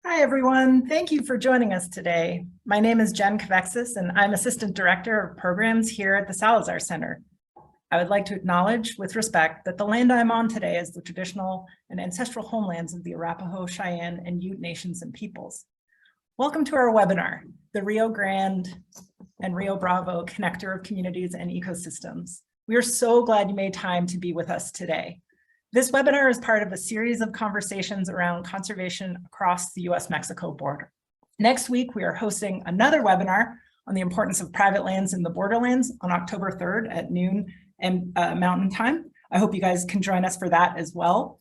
Hi, everyone. Thank you for joining us today. My name is Jen Kavexis, and I'm Assistant Director of Programs here at the Salazar Center. I would like to acknowledge with respect that the land I'm on today is the traditional and ancestral homelands of the Arapaho, Cheyenne, and Ute nations and peoples. Welcome to our webinar, the Rio Grande and Rio Bravo Connector of Communities and Ecosystems. We are so glad you made time to be with us today. This webinar is part of a series of conversations around conservation across the US-Mexico border. Next week, we are hosting another webinar on the importance of private lands in the borderlands on October 3rd at noon and Mountain Time. I hope you guys can join us for that as well.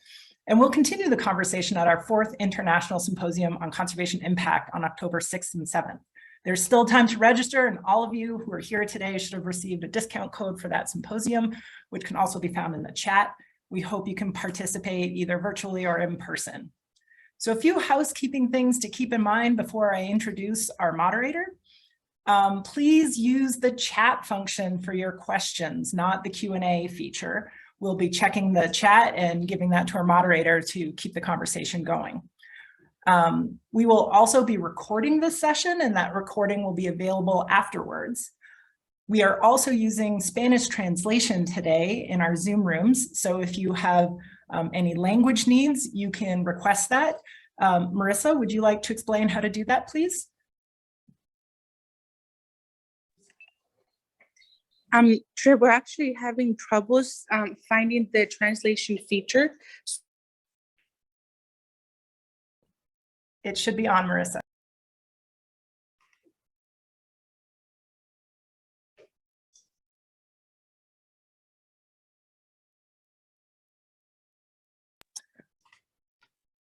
And we'll continue the conversation at our 4th International Symposium on Conservation Impact on October 6th and 7th. There's still time to register, and all of you who are here today should have received a discount code for that symposium, which can also be found in the chat. We hope you can participate either virtually or in person. So a few housekeeping things to keep in mind before I introduce our moderator. Please use the chat function for your questions, not the Q&A feature. We'll be checking the chat and giving that to our moderator to keep the conversation going. We will also be recording this session, and that recording will be available afterwards. We are also using Spanish translation today in our Zoom rooms. So if you have any language needs, you can request that. Marissa, would you like to explain how to do that, please? Sure, we're actually having troubles finding the translation feature. It should be on, Marissa.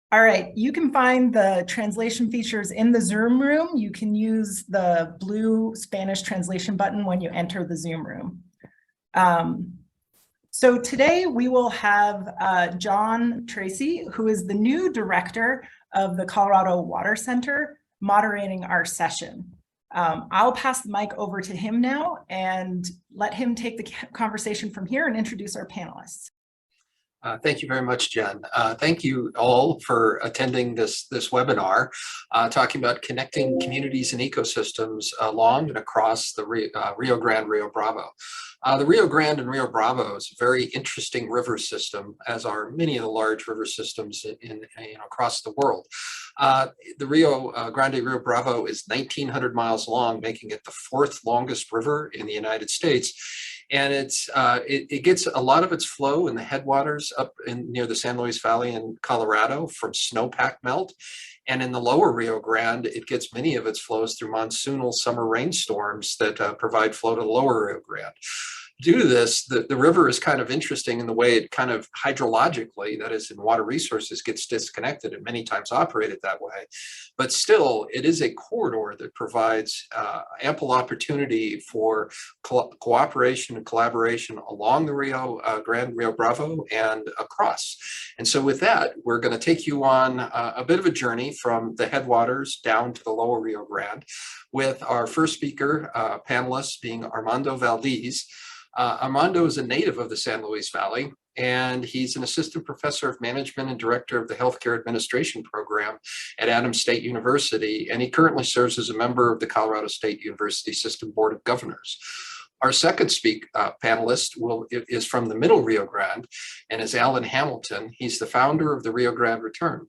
All right, you can find the translation features in the Zoom room. You can use the blue Spanish translation button when you enter the Zoom room. So today we will have John Tracy, who is the new director of the Colorado Water Center, moderating our session. I'll pass the mic over to him now and let him take the conversation from here and introduce our panelists. Thank you very much, Jen. Thank you all for attending this webinar, talking about connecting communities and ecosystems along and across the Rio Grande Rio-Bravo. The Rio Grande and Rio Bravo is a very interesting river system, as are many of the large river systems across the world. The Rio Grande Rio-Bravo is 1,900 miles long, making it the 4th longest river in the United States. And it gets a lot of its flow in the headwaters up near the San Luis Valley in Colorado from snowpack melt. And in the lower Rio Grande, it gets many of its flows through monsoonal summer rainstorms that provide flow to the lower Rio Grande. Due to this, the river is kind of interesting in the way it kind of hydrologically, that is in water resources, gets disconnected and many times operated that way. But still, it is a corridor that provides ample opportunity for cooperation and collaboration along the Rio Grande, Rio Bravo, and across. And so with that, we're going to take you on a bit of a journey from the headwaters down to the lower Rio Grande, with our first speaker, panelist, being Armando Valdez. Armando is a native of the San Luis Valley, and he's an assistant professor of management and director of the healthcare administration program at Adams State University, and he currently serves as a member of the Colorado State University System Board of Governors. Our second panelist is from the Middle Rio Grande and is Alan Hamilton. He's the founder of the Rio Grande Return.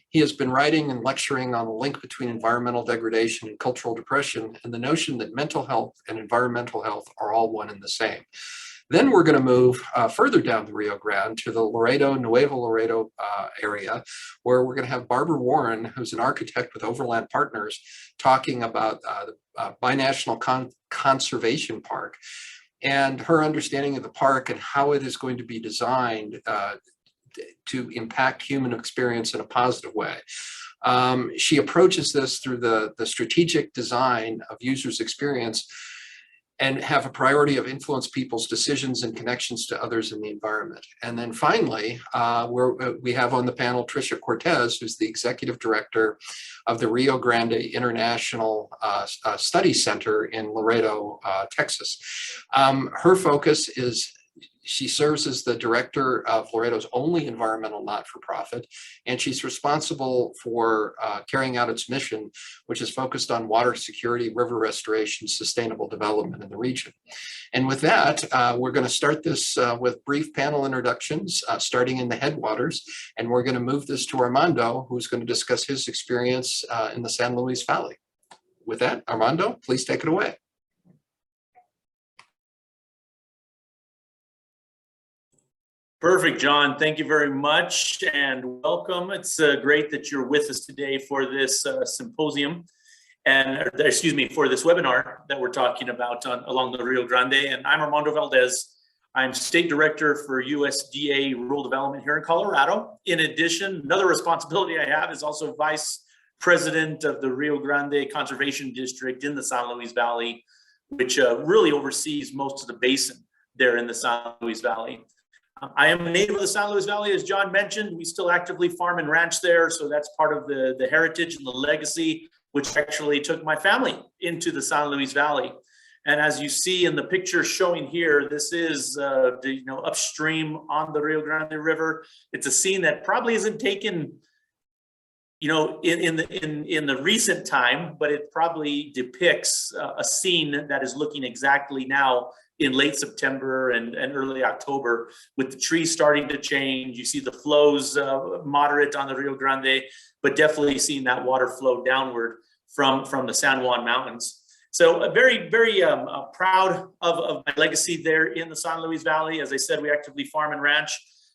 He has been writing and lecturing on the link between environmental degradation and cultural depression, and the notion that mental health and environmental health are all one and the same. Then we're going to move further down the Rio Grande to the Nuevo Laredo area, where we're going to have Barbara Warren, who's an architect with Overland Partners, talking about the Binational Conservation Park and her understanding of the park and how it is going to be designed to impact human experience in a positive way. She approaches this through the strategic design of users' experience and have a priority of influence people's decisions and connections to others in the environment. And then finally, we have on the panel Tricia Cortez, who's the executive director of the Rio Grande International Study Center in Laredo, Texas. Her focus is She serves as the director of Laredo's only environmental not-for-profit, and she's responsible for carrying out its mission, which is focused on water security, river restoration, sustainable development in the region. And with that, we're going to start this with brief panel introductions, starting in the headwaters, and we're going to move this to Armando, who's going to discuss his experience in the San Luis Valley. With that, Armando, please take it away. Perfect, John. Thank you very much and welcome. It's great that you're with us today for this symposium and, excuse me, for this webinar that we're talking about along the Rio Grande. And I'm Armando Valdez. I'm State Director for USDA Rural Development here in Colorado. In addition, another responsibility I have is also Vice President of the Rio Grande Conservation District in the San Luis Valley, which really oversees most of the basin there in the San Luis Valley. I am a native of the San Luis Valley, as John mentioned. We still actively farm and ranch there, so that's part of the heritage and the legacy, which actually took my family into the San Luis Valley. And as you see in the picture showing here, this is upstream on the Rio Grande River. It's a scene that probably isn't taken in the recent time, but it probably depicts a scene that is looking exactly now in late September and early October, with the trees starting to change. You see the flows moderate on the Rio Grande, but definitely seeing that water flow downward from the San Juan Mountains. So very, very proud of my legacy there in the San Luis Valley. As I said, we actively farm and ranch.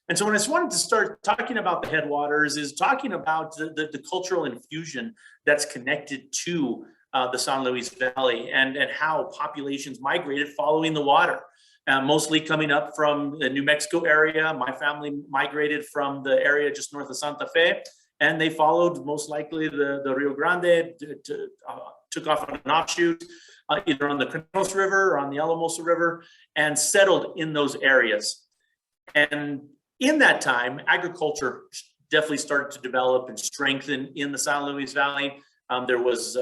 And so when I just wanted to start talking about the headwaters is talking about the cultural infusion that's connected to the San Luis Valley and how populations migrated following the water, mostly coming up from the New Mexico area. My family migrated from the area just north of Santa Fe, and they followed most likely the Rio Grande, took off on an offshoot, either on the Canos River or on the Alamosa River, and settled in those areas. And in that time, agriculture definitely started to develop and strengthen in the San Luis Valley. There was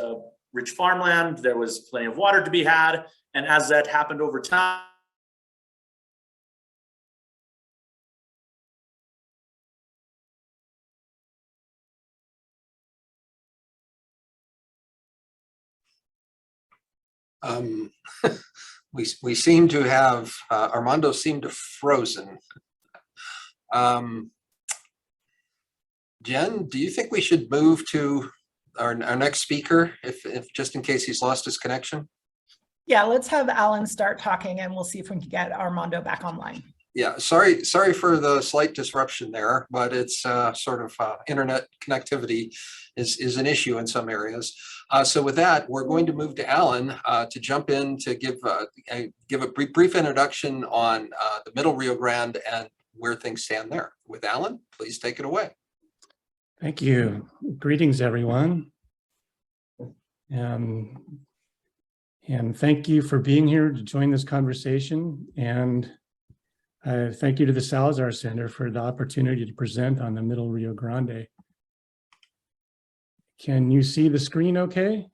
rich farmland, there was plenty of water to be had, and as that happened over time, We seem to have, Armando seemed to have frozen. Jen, do you think we should move to our next speaker, if just in case he's lost his connection? Yeah, let's have Alan start talking and we'll see if we can get Armando back online. Yeah, sorry for the slight disruption there, but it's sort of internet connectivity is an issue in some areas. So with that, we're going to move to Alan to jump in to give a brief introduction on the Middle Rio Grande and where things stand there. With Alan, please take it away. Thank you. Greetings, everyone. And thank you for being here to join this conversation. And thank you to the Salazar Center for the opportunity to present on the Middle Rio Grande. Can you see the screen okay?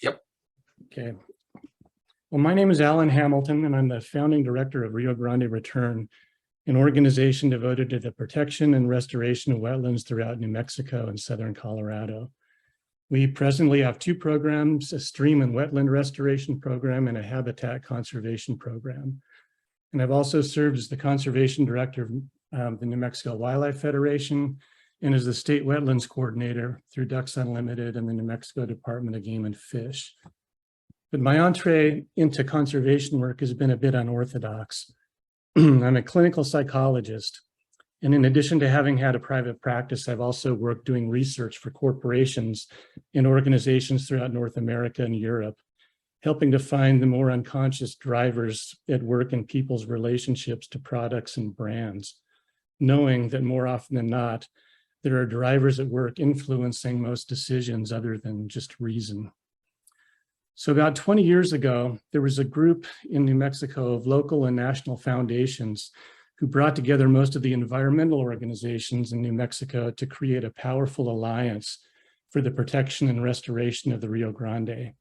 Yep. Okay. Well, my name is Alan Hamilton, and I'm the founding director of Rio Grande Return, an organization devoted to the protection and restoration of wetlands throughout New Mexico and southern Colorado. We presently have two programs, a stream and wetland restoration program and a habitat conservation program. And I've also served as the conservation director of the New Mexico Wildlife Federation and as the state wetlands coordinator through Ducks Unlimited and the New Mexico Department of Game and Fish. But my entree into conservation work has been a bit unorthodox. I'm a clinical psychologist, and in addition to having had a private practice, I've also worked doing research for corporations and organizations throughout North America and Europe, helping to find the more unconscious drivers at work in people's relationships to products and brands, knowing that more often than not, there are drivers at work influencing most decisions other than just reason. So about 20 years ago, there was a group in New Mexico of local and national foundations who brought together most of the environmental organizations in New Mexico to create a powerful alliance for the protection and restoration of the Rio Grande.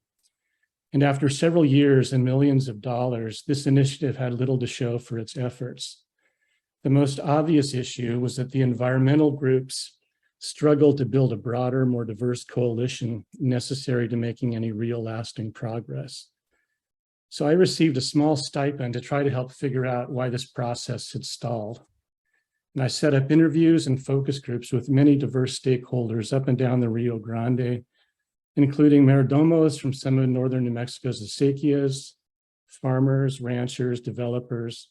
And after several years and millions of dollars, this initiative had little to show for its efforts. The most obvious issue was that the environmental groups struggled to build a broader, more diverse coalition necessary to making any real lasting progress. So I received a small stipend to try to help figure out why this process had stalled. And I set up interviews and focus groups with many diverse stakeholders up and down the Rio Grande, including mayordomos from some of northern New Mexico's acequias, farmers, ranchers, developers,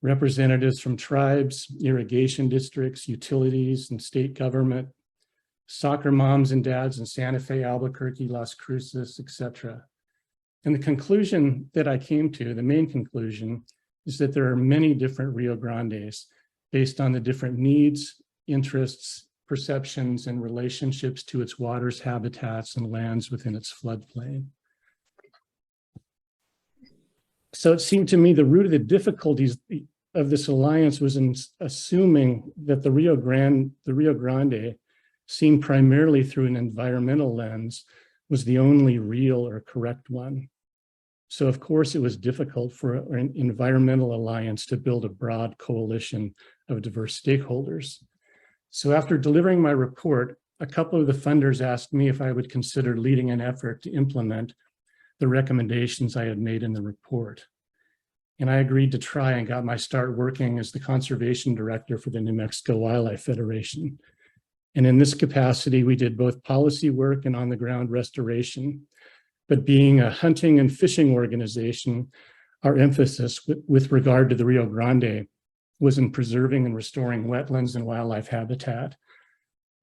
representatives from tribes, irrigation districts, utilities, and state government, soccer moms and dads in Santa Fe, Albuquerque, Las Cruces, etc. And the conclusion that I came to, the main conclusion, is that there are many different Rio Grandes based on the different needs, interests, perceptions, and relationships to its waters, habitats, and lands within its floodplain. So it seemed to me the root of the difficulties of this alliance was in assuming that the Rio Grande, seen primarily through an environmental lens, was the only real or correct one. So of course it was difficult for an environmental alliance to build a broad coalition of diverse stakeholders. So after delivering my report, a couple of the funders asked me if I would consider leading an effort to implement the recommendations I had made in the report. And I agreed to try and got my start working as the conservation director for the New Mexico Wildlife Federation. And in this capacity, we did both policy work and on-the-ground restoration. But being a hunting and fishing organization, our emphasis with regard to the Rio Grande was in preserving and restoring wetlands and wildlife habitat.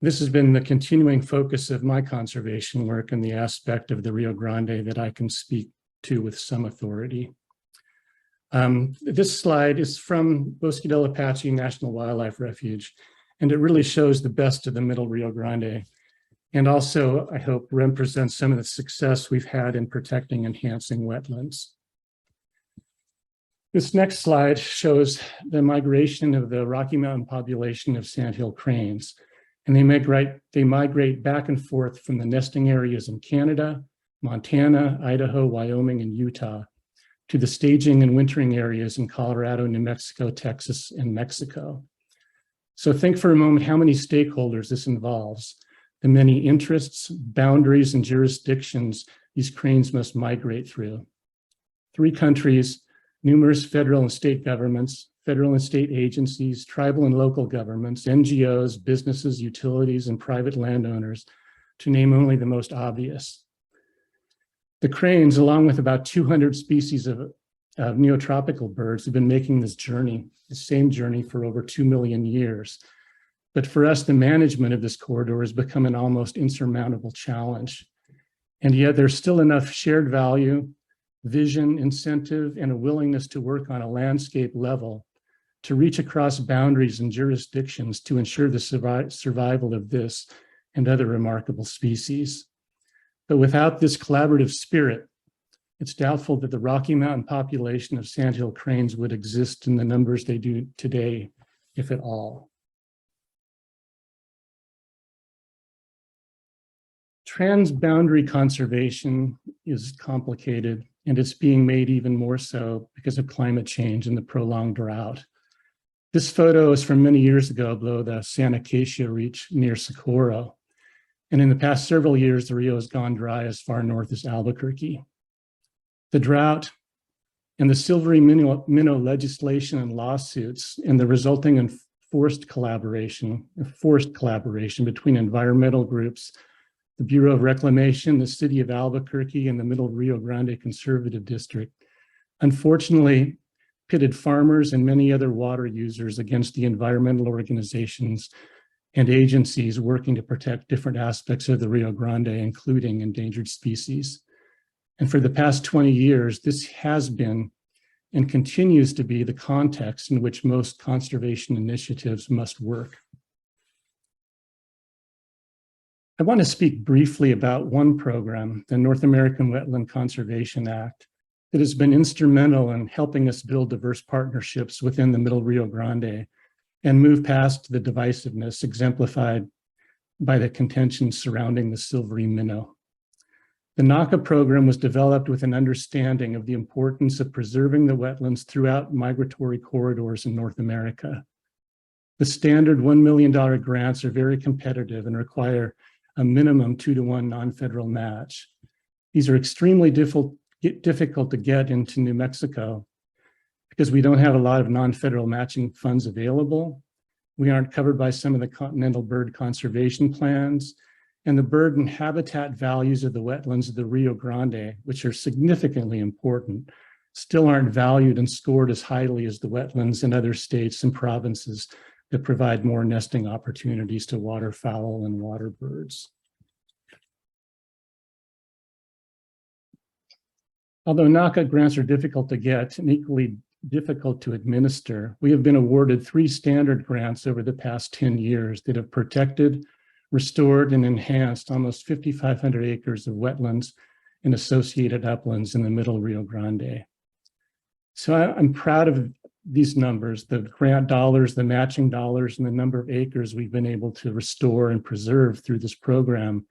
This has been the continuing focus of my conservation work and the aspect of the Rio Grande that I can speak to with some authority. This slide is from Bosque del Apache National Wildlife Refuge, and it really shows the best of the Middle Rio Grande, and also, I hope, represents some of the success we've had in protecting and enhancing wetlands. This next slide shows the migration of the Rocky Mountain population of sandhill cranes, and they migrate back and forth from the nesting areas in Canada, Montana, Idaho, Wyoming, and Utah, to the staging and wintering areas in Colorado, New Mexico, Texas, and Mexico. So think for a moment how many stakeholders this involves, the many interests, boundaries, and jurisdictions these cranes must migrate through. 3 countries, numerous federal and state governments, federal and state agencies, tribal and local governments, NGOs, businesses, utilities, and private landowners, to name only the most obvious. The cranes, along with about 200 species of neotropical birds, have been making this journey, the same journey, for over 2 million years. But for us, the management of this corridor has become an almost insurmountable challenge. And yet there's still enough shared value, vision, incentive, and a willingness to work on a landscape level to reach across boundaries and jurisdictions to ensure the survival of this and other remarkable species. But without this collaborative spirit, it's doubtful that the Rocky Mountain population of sandhill cranes would exist in the numbers they do today, if at all. Transboundary conservation is complicated, and it's being made even more so because of climate change and the prolonged drought. This photo is from many years ago below the San Acacia Reach near Socorro. And in the past several years, the Rio has gone dry as far north as Albuquerque. The drought and the silvery minnow legislation and lawsuits and the resulting forced collaboration between environmental groups, the Bureau of Reclamation, the city of Albuquerque, and the Middle Rio Grande Conservative District, unfortunately pitted farmers and many other water users against the environmental organizations and agencies working to protect different aspects of the Rio Grande, including endangered species. And for the past 20 years, this has been and continues to be the context in which most conservation initiatives must work. I want to speak briefly about one program, the North American Wetland Conservation Act, that has been instrumental in helping us build diverse partnerships within the Middle Rio Grande and move past the divisiveness exemplified by the contention surrounding the silvery minnow. The NACA program was developed with an understanding of the importance of preserving the wetlands throughout migratory corridors in North America. The standard $1 million grants are very competitive and require a minimum 2-to-1 non-federal match. These are extremely difficult to get into New Mexico because we don't have a lot of non-federal matching funds available. We aren't covered by some of the continental bird conservation plans, and the bird and habitat values of the wetlands of the Rio Grande, which are significantly important, still aren't valued and scored as highly as the wetlands in other states and provinces that provide more nesting opportunities to waterfowl and water birds. Although NACA grants are difficult to get and equally difficult to administer, we have been awarded 3 standard grants over the past 10 years that have protected, restored, and enhanced almost 5,500 acres of wetlands and associated uplands in the middle Rio Grande. So I'm proud of these numbers, the grant dollars, the matching dollars, and the number of acres we've been able to restore and preserve through this program.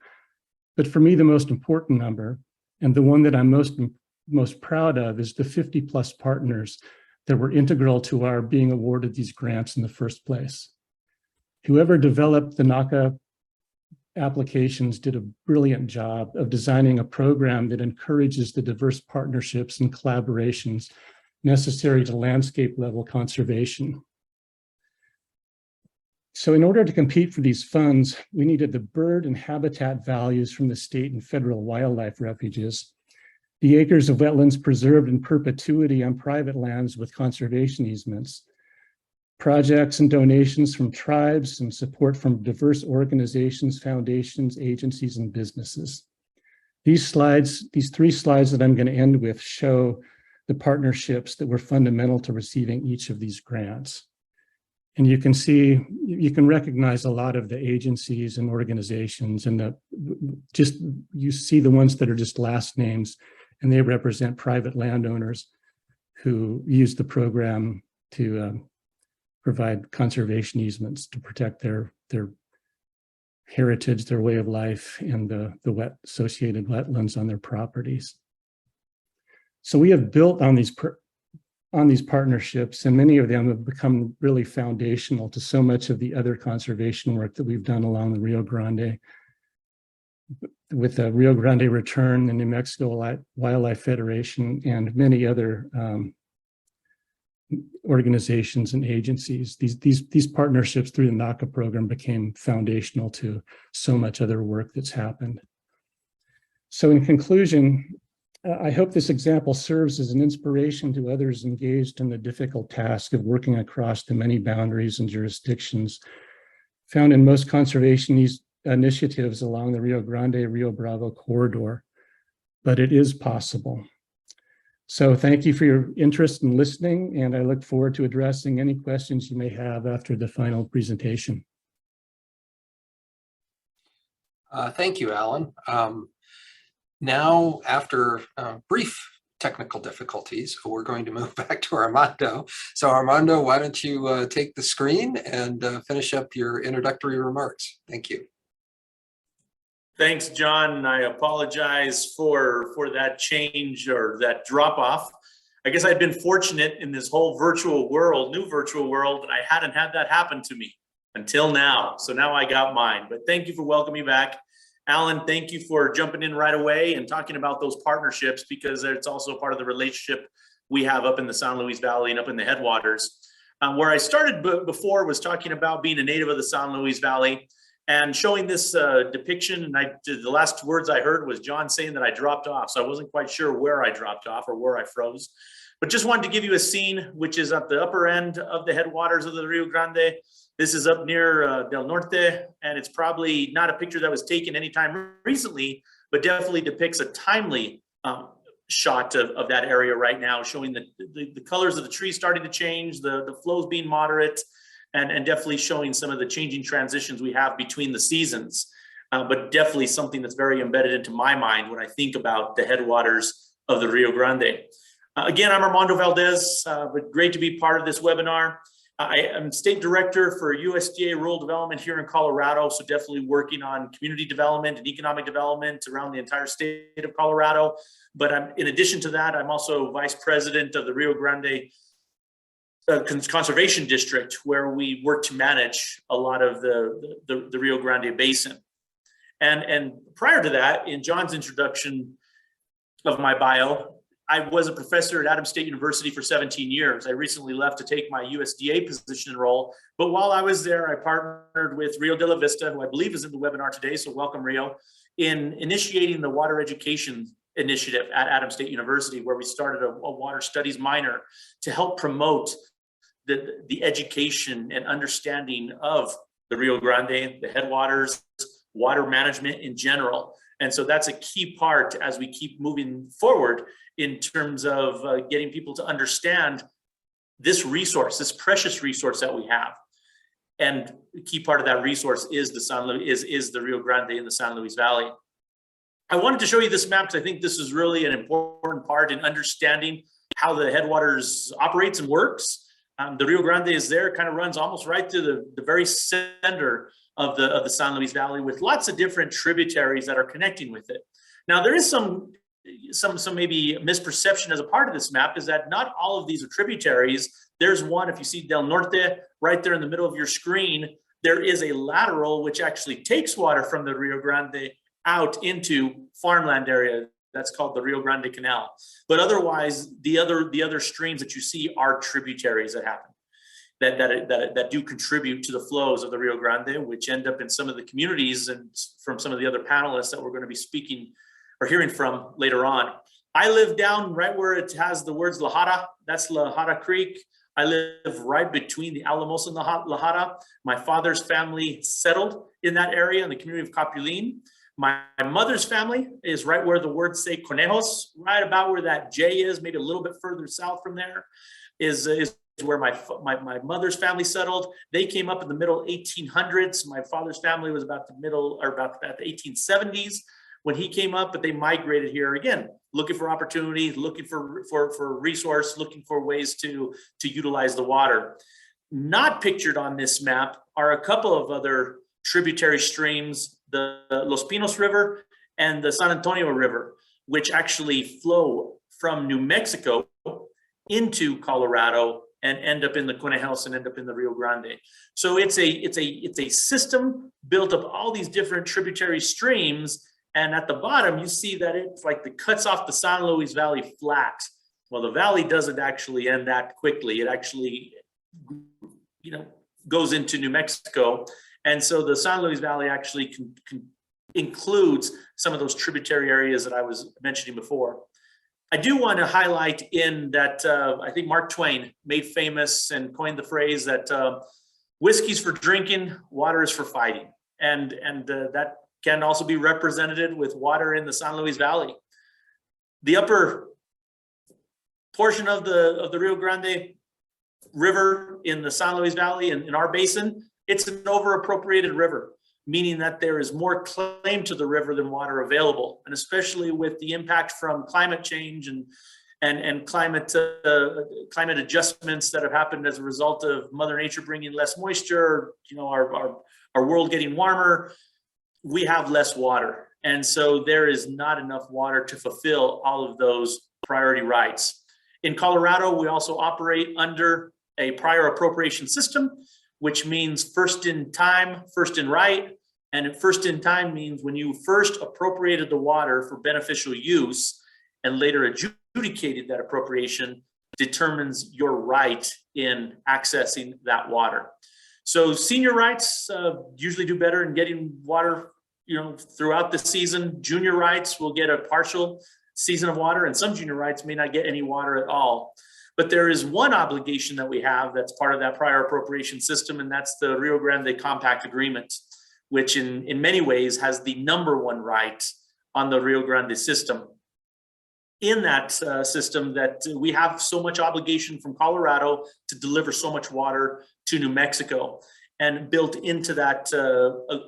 But for me, the most important number, and the one that I'm most proud of, is the 50+ partners that were integral to our being awarded these grants in the first place. Whoever developed the NACA applications did a brilliant job of designing a program that encourages the diverse partnerships and collaborations necessary to landscape level conservation. So in order to compete for these funds, we needed the bird and habitat values from the state and federal wildlife refuges, the acres of wetlands preserved in perpetuity on private lands with conservation easements, projects and donations from tribes, and support from diverse organizations, foundations, agencies, and businesses. These 3 slides that I'm going to end with show the partnerships that were fundamental to receiving each of these grants. And you can see, you can recognize a lot of the agencies and organizations, and you see the ones that are just last names, and they represent private landowners who use the program to provide conservation easements to protect their heritage, their way of life, and the associated wetlands on their properties. So we have built on these partnerships, and many of them have become really foundational to so much of the other conservation work that we've done along the Rio Grande, with the Rio Grande Return, the New Mexico Wildlife Federation, and many other organizations and agencies. These partnerships through the NACA program became foundational to so much other work that's happened. So in conclusion, I hope this example serves as an inspiration to others engaged in the difficult task of working across the many boundaries and jurisdictions found in most conservation initiatives along the Rio Grande Rio-Bravo corridor, but it is possible. So thank you for your interest in listening, and I look forward to addressing any questions you may have after the final presentation. Thank you, Alan. Now, after brief technical difficulties, we're going to move back to Armando. So Armando, why don't you take the screen and finish up your introductory remarks? Thank you. Thanks, John. I apologize for that change or that drop off. I guess I'd been fortunate in this whole virtual world, new virtual world, and I hadn't had that happen to me until now. So now I got mine, but thank you for welcoming me back. Alan, thank you for jumping in right away and talking about those partnerships, because it's also part of the relationship we have up in the San Luis Valley and up in the headwaters. Where I started before was talking about being a native of the San Luis Valley and showing this depiction. And the last words I heard was John saying that I dropped off. So I wasn't quite sure where I dropped off or where I froze, but just wanted to give you a scene, which is at the upper end of the headwaters of the Rio Grande. This is up near Del Norte, and it's probably not a picture that was taken anytime recently, but definitely depicts a timely shot of that area right now, showing the colors of the trees starting to change, the flows being moderate, and definitely showing some of the changing transitions we have between the seasons. But definitely something that's very embedded into my mind when I think about the headwaters of the Rio Grande. Again, I'm Armando Valdez, but great to be part of this webinar. I am state director for USDA Rural Development here in Colorado, so definitely working on community development and economic development around the entire state of Colorado. But in addition to that, I'm also vice president of the Rio Grande Conservation District, where we work to manage a lot of the Rio Grande Basin. And prior to that, in John's introduction of my bio, I was a professor at Adams State University for 17 years. I recently left to take my USDA position and role. But while I was there, I partnered with Rio de la Vista, who I believe is in the webinar today, so welcome Rio, in initiating the water education initiative at Adams State University, where we started a water studies minor to help promote the education and understanding of the Rio Grande, the headwaters, water management in general. And so that's a key part as we keep moving forward in terms of getting people to understand this resource, this precious resource that we have. And the key part of that resource is the Rio Grande in the San Luis Valley. I wanted to show you this map because I think this is really an important part in understanding how the headwaters operates and works. The Rio Grande is there, kind of runs almost right to the very center of the San Luis Valley, with lots of different tributaries that are connecting with it. Now, there is some maybe misperception as a part of this map, is that not all of these are tributaries. There's one, if you see Del Norte right there in the middle of your screen, there is a lateral which actually takes water from the Rio Grande out into farmland area. That's called the Rio Grande Canal. But otherwise, the other streams that you see are tributaries that happen, that do contribute to the flows of the Rio Grande, which end up in some of the communities and from some of the other panelists that we're going to be speaking or hearing from later on. I live down right where it has the words La Jara. That's La Jara Creek. I live right between the Alamos and La Jara. My father's family settled in that area in the community of Capulín. My mother's family is right where the words say Conejos, right about where that J is, maybe a little bit further south from there, is where my mother's family settled. They came up in the middle 1800s. My father's family was about the 1870s when he came up, but they migrated here again, looking for opportunity, looking for resource, looking for ways to utilize the water. Not pictured on this map are a couple of other tributary streams, the Los Pinos River and the San Antonio River, which actually flow from New Mexico into Colorado and end up in the Conejos and end up in the Rio Grande. So it's a system built of all these different tributary streams. And at the bottom, you see that it's like it cuts off the San Luis Valley flat. Well, the valley doesn't actually end that quickly. It actually, goes into New Mexico. And so the San Luis Valley actually includes some of those tributary areas that I was mentioning before. I do want to highlight in that I think Mark Twain made famous and coined the phrase that whiskey's for drinking, water is for fighting. And that can also be represented with water in the San Luis Valley. The upper portion of the Rio Grande River in the San Luis Valley in our basin, it's an over-appropriated river, meaning that there is more claim to the river than water available. And especially with the impact from climate change and climate adjustments that have happened as a result of Mother Nature bringing less moisture, our world getting warmer, we have less water. And so there is not enough water to fulfill all of those priority rights. In Colorado, we also operate under a prior appropriation system, which means first in time, first in right. And first in time means when you first appropriated the water for beneficial use and later adjudicated that appropriation, determines your right in accessing that water. So senior rights usually do better in getting water, throughout the season. Junior rights will get a partial season of water, and some junior rights may not get any water at all. But there is one obligation that we have that's part of that prior appropriation system, and that's the Rio Grande Compact Agreement, which in many ways has the #1 right on the Rio Grande system. In that system, that we have so much obligation from Colorado to deliver so much water to New Mexico. And built into that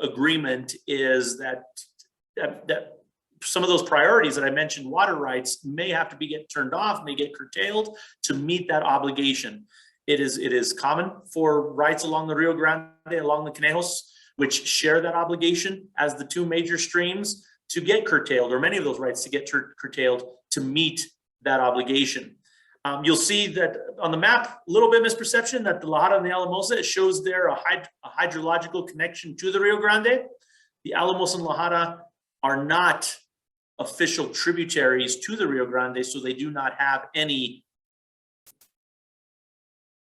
agreement is that some of those priorities that I mentioned, water rights, may have to get turned off, may get curtailed to meet that obligation. It is common for rights along the Rio Grande, along the Conejos, which share that obligation as the two major streams, to get curtailed, or many of those rights to get curtailed to meet that obligation. You'll see that on the map, a little bit misperception that the La Jara and the Alamosa, it shows there a hydrological connection to the Rio Grande. The Alamos and La Jara are not official tributaries to the Rio Grande, so they do not have any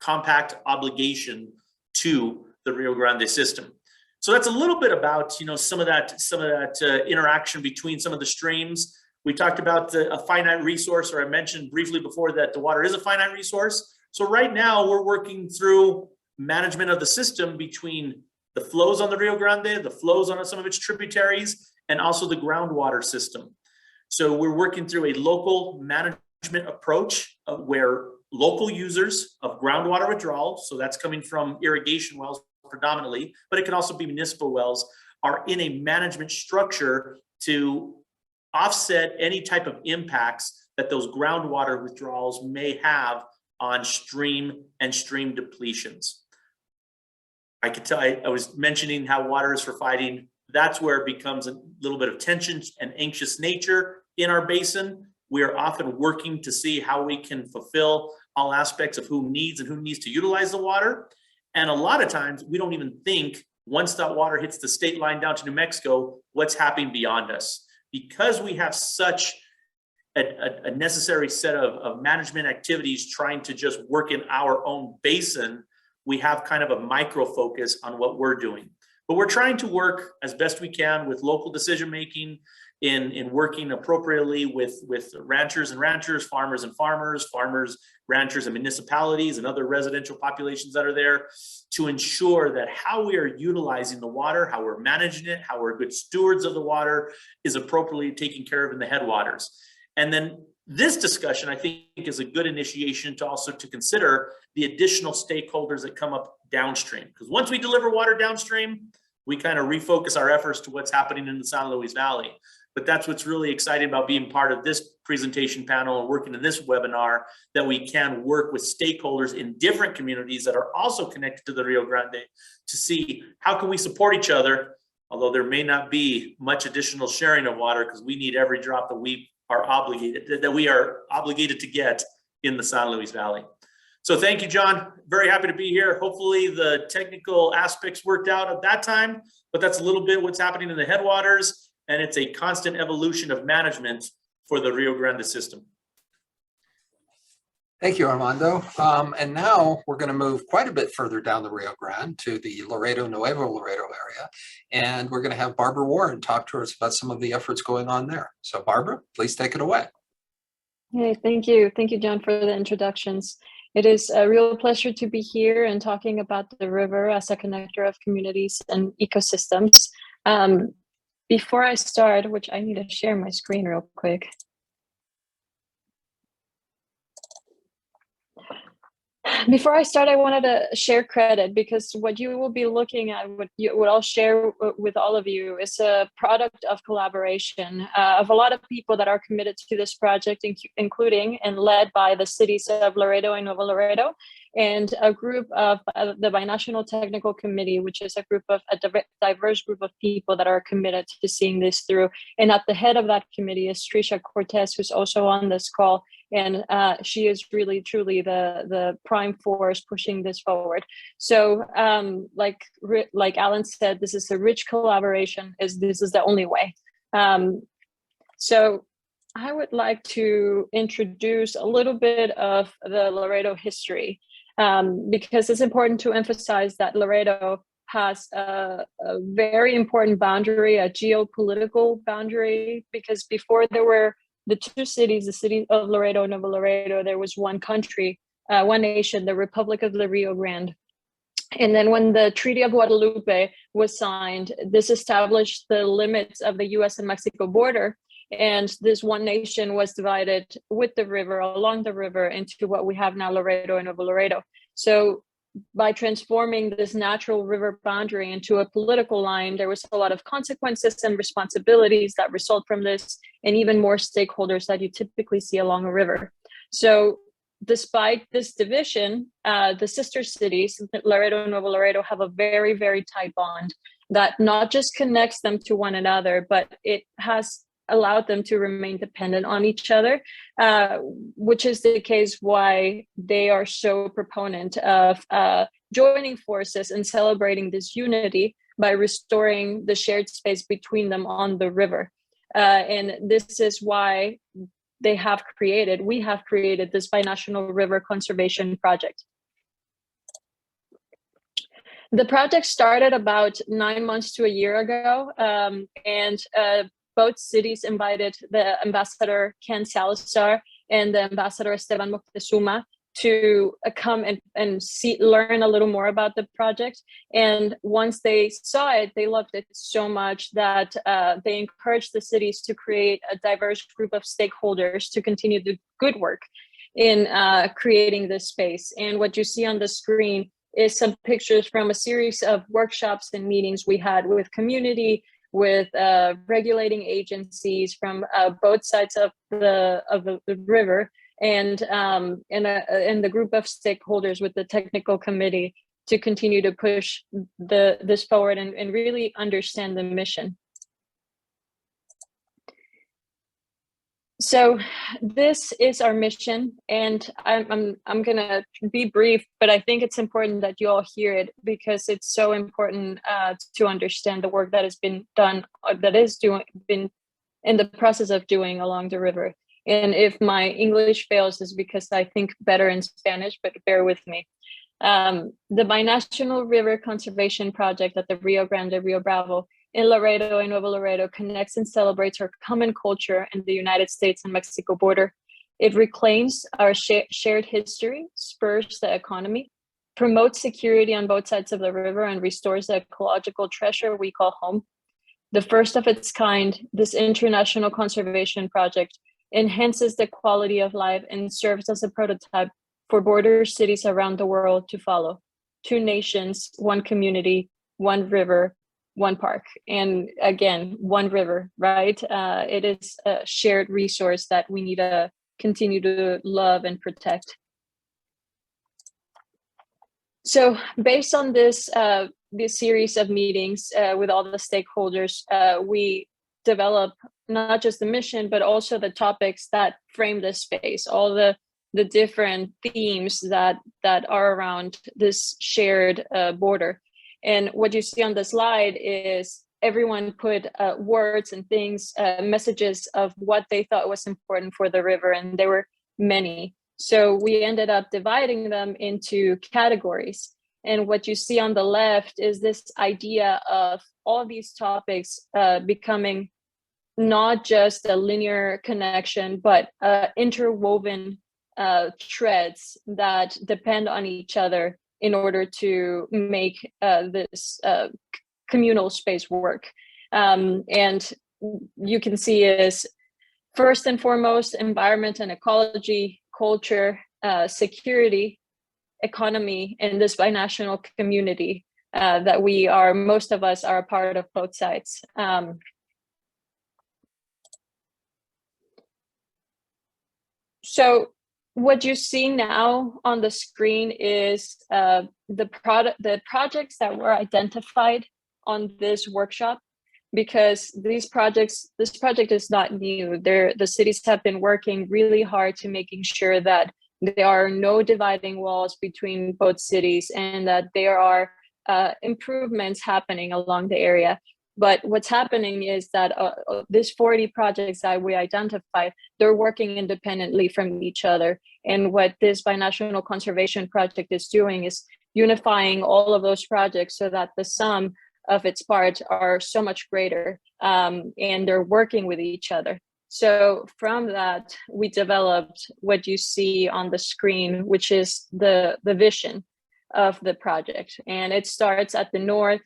compact obligation to the Rio Grande system. So that's a little bit about, some of that interaction between some of the streams. We talked about a finite resource, or I mentioned briefly before that the water is a finite resource. So right now we're working through management of the system between the flows on the Rio Grande, the flows on some of its tributaries, and also the groundwater system. So we're working through a local management approach where local users of groundwater withdrawal, so that's coming from irrigation wells predominantly, but it can also be municipal wells, are in a management structure to offset any type of impacts that those groundwater withdrawals may have on stream and stream depletions. I could tell, I was mentioning how water is for fighting. That's where it becomes a little bit of tension and anxious nature in our basin. We are often working to see how we can fulfill all aspects of who needs to utilize the water. And a lot of times we don't even think, once that water hits the state line down to New Mexico, what's happening beyond us. Because we have such a necessary set of management activities trying to just work in our own basin, we have kind of a micro focus on what we're doing. But we're trying to work as best we can with local decision-making, in working appropriately with ranchers and ranchers, farmers and farmers, ranchers and municipalities and other residential populations that are there, to ensure that how we are utilizing the water, how we're managing it, how we're good stewards of the water is appropriately taken care of in the headwaters. And then this discussion, I think, is a good initiation to also to consider the additional stakeholders that come up downstream. Because once we deliver water downstream, we kind of refocus our efforts to what's happening in the San Luis Valley. But that's what's really exciting about being part of this presentation panel and working in this webinar, that we can work with stakeholders in different communities that are also connected to the Rio Grande to see how can we support each other, although there may not be much additional sharing of water because we need every drop that we are obligated to get in the San Luis Valley. So thank you, John. Very happy to be here. Hopefully the technical aspects worked out at that time, but that's a little bit what's happening in the headwaters. And it's a constant evolution of management for the Rio Grande system. Thank you, Armando. And now we're going to move quite a bit further down the Rio Grande to the Nuevo Laredo area. And we're going to have Barbara Warren talk to us about some of the efforts going on there. So Barbara, please take it away. Hey, thank you. Thank you, John, for the introductions. It is a real pleasure to be here and talking about the river as a connector of communities and ecosystems. Before I start, which I need to share my screen real quick. Before I start, I wanted to share credit, because what you will be looking at, what I'll share with all of you, is a product of collaboration of a lot of people that are committed to this project, including and led by the cities of Laredo and Nuevo Laredo, and a group of the Binational Technical Committee, which is a diverse group of people that are committed to seeing this through. And at the head of that committee is Trisha Cortez, who's also on this call. And she is really, truly the prime force pushing this forward. So like Alan said, this is a rich collaboration. This is the only way. So I would like to introduce a little bit of the Laredo history, because it's important to emphasize that Laredo has a very important boundary, a geopolitical boundary, because before there were the two cities, the city of Laredo and Nuevo Laredo, there was one country, one nation, the Republic of the Rio Grande. And then when the Treaty of Guadalupe was signed, this established the limits of the US and Mexico border. And this one nation was divided with the river, along the river, into what we have now, Laredo and Nuevo Laredo. So by transforming this natural river boundary into a political line, there was a lot of consequences and responsibilities that result from this, and even more stakeholders that you typically see along a river. So despite this division, the sister cities, Laredo and Nuevo Laredo, have a very, very tight bond that not just connects them to one another, but it has allowed them to remain dependent on each other, which is the case why they are so proponent of joining forces and celebrating this unity by restoring the shared space between them on the river. And this is why we have created this binational river conservation project. The project started about 9 months to a year ago, and both cities invited the ambassador Ken Salazar and the ambassador Esteban Moctezuma to come and learn a little more about the project. And once they saw it, they loved it so much that they encouraged the cities to create a diverse group of stakeholders to continue the good work in creating this space. And what you see on the screen is some pictures from a series of workshops and meetings we had with community, with regulating agencies from both sides of the river, and the group of stakeholders with the technical committee to continue to push this forward and really understand the mission. So this is our mission, and I'm gonna be brief, but I think it's important that you all hear it because it's so important to understand the work that has been done, been in the process of doing along the river. And if my English fails, is because I think better in Spanish, but bear with me. The Binational River Conservation Project at the Rio Grande Rio-Bravo in Laredo and Nuevo Laredo connects and celebrates our common culture in the United States and Mexico border. It reclaims our shared history, spurs the economy, promotes security on both sides of the river, and restores the ecological treasure we call home. The first of its kind, this international conservation project enhances the quality of life and serves as a prototype for border cities around the world to follow. 2 nations, 1 community, 1 river, 1 park. And again, 1 river, right? It is a shared resource that we need to continue to love and protect. So based on this series of meetings with all the stakeholders, we develop not just the mission, but also the topics that frame this space, all the different themes that are around this shared border. And what you see on the slide is everyone put words and things, messages of what they thought was important for the river, and there were many. So we ended up dividing them into categories. And what you see on the left is this idea of all these topics becoming not just a linear connection, but interwoven threads that depend on each other in order to make this communal space work. And you can see is first and foremost, environment and ecology, culture, security, economy, and this binational community that most of us are a part of both sides. So what you see now on the screen is the projects that were identified on this workshop, because this project is not new. The cities have been working really hard to making sure that there are no dividing walls between both cities and that there are improvements happening along the area. But what's happening is that these 40 projects that we identified, they're working independently from each other. And what this binational conservation project is doing is unifying all of those projects so that the sum of its parts are so much greater, and they're working with each other. So from that, we developed what you see on the screen, which is the vision of the project. And it starts at the north